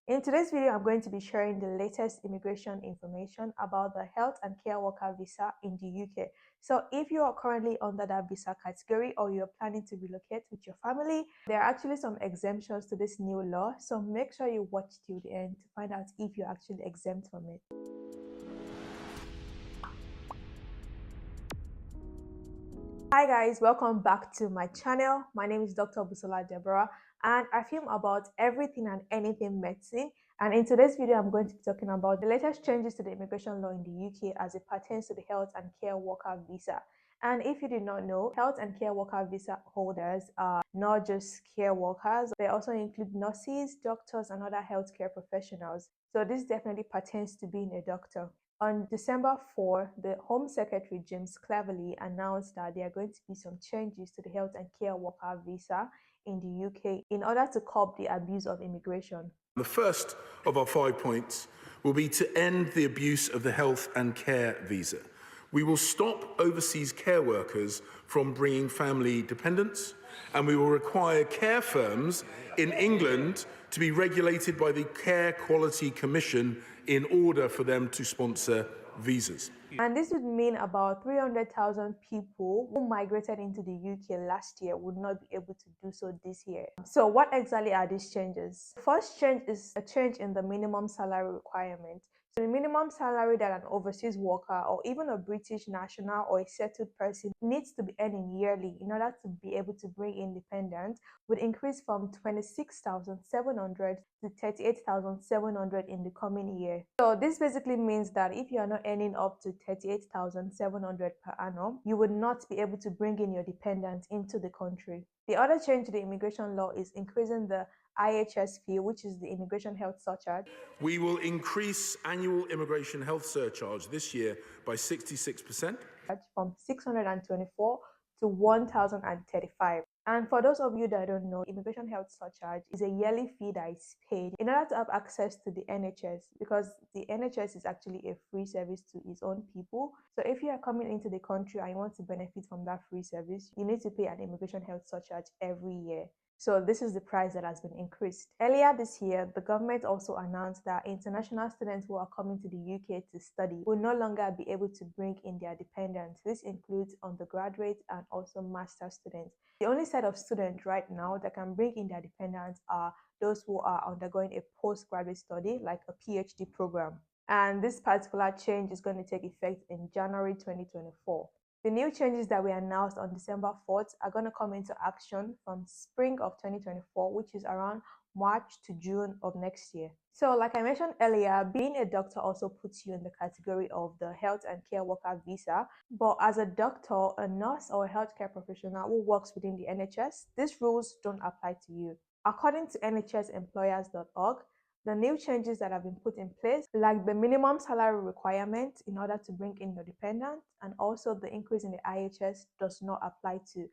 In today's video, I'm going to be sharing the latest immigration information about the health and care worker visa in the UK. So if you are currently under that visa category or you're planning to relocate with your family, there are actually some exemptions to this new law. So make sure you watch till the end to find out if you're actually exempt from it. Hi guys, welcome back to my channel. My name is Dr. Busola Deborah and I film about everything and anything medicine. And in today's video, I'm going to be talking about the latest changes to the immigration law in the UK as it pertains to the health and care worker visa. And if you did not know, health and care worker visa holders are not just care workers, they also include nurses, doctors, and other healthcare professionals. So this definitely pertains to being a doctor. On December 4, the Home Secretary James Cleverly announced that there are going to be some changes to the health and care worker visa in the UK in order to curb the abuse of immigration. The first of our 5 points will be to end the abuse of the health and care visa. We will stop overseas care workers from bringing family dependents, and we will require care firms in England to be regulated by the Care Quality Commission in order for them to sponsor visas. And this would mean about 300,000 people who migrated into the UK last year would not be able to do so this year. So what exactly are these changes? The first change is a change in the minimum salary requirement. So the minimum salary that an overseas worker or even a British national or a settled person needs to be earning yearly in order to be able to bring in dependents would increase from 26,700 to 38,700 in the coming year. So this basically means that if you are not earning up to 38,700 per annum, you would not be able to bring in your dependents into the country. The other change to the immigration law is increasing the IHS fee, which is the immigration health surcharge. We will increase annual immigration health surcharge this year by 66%. From 624 to 1,035. And for those of you that don't know, immigration health surcharge is a yearly fee that is paid in order to have access to the NHS, because the NHS is actually a free service to its own people. So if you are coming into the country and you want to benefit from that free service, you need to pay an immigration health surcharge every year. So this is the price that has been increased. Earlier this year, the government also announced that international students who are coming to the UK to study will no longer be able to bring in their dependents. This includes undergraduate and also master students. The only set of students right now that can bring in their dependents are those who are undergoing a postgraduate study, like a PhD program. And this particular change is going to take effect in January 2024. The new changes that we announced on December 4th are going to come into action from spring of 2024, which is around March to June of next year. So like I mentioned earlier, being a doctor also puts you in the category of the health and care worker visa. But as a doctor, a nurse, or a healthcare professional who works within the NHS, these rules don't apply to you. According to nhsemployers.org, the new changes that have been put in place, like the minimum salary requirement in order to bring in your dependent, and also the increase in the IHS, does not apply to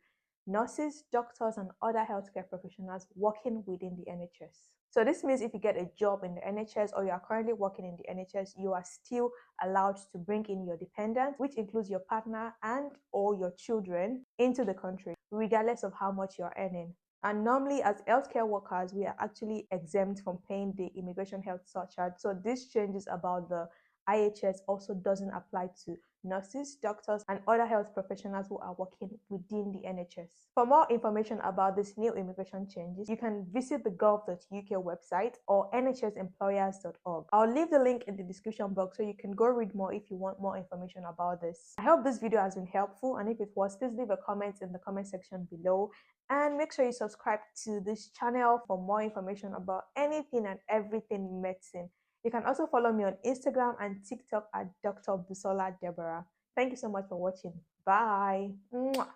nurses, doctors, and other healthcare professionals working within the NHS. So this means if you get a job in the NHS or you are currently working in the NHS, you are still allowed to bring in your dependent, which includes your partner and or your children, into the country, regardless of how much you're earning. And normally, as healthcare workers, we are actually exempt from paying the immigration health surcharge. So these changes about the IHS also doesn't apply to nurses, doctors, and other health professionals who are working within the NHS. For more information about these new immigration changes, you can visit the gov.uk website or nhsemployers.org. I'll leave the link in the description box so you can go read more if you want more information about this. I hope this video has been helpful, and if it was, please leave a comment in the comment section below. And make sure you subscribe to this channel for more information about anything and everything medicine. You can also follow me on Instagram and TikTok at Dr. Busola Deborah. Thank you so much for watching. Bye. Mwah.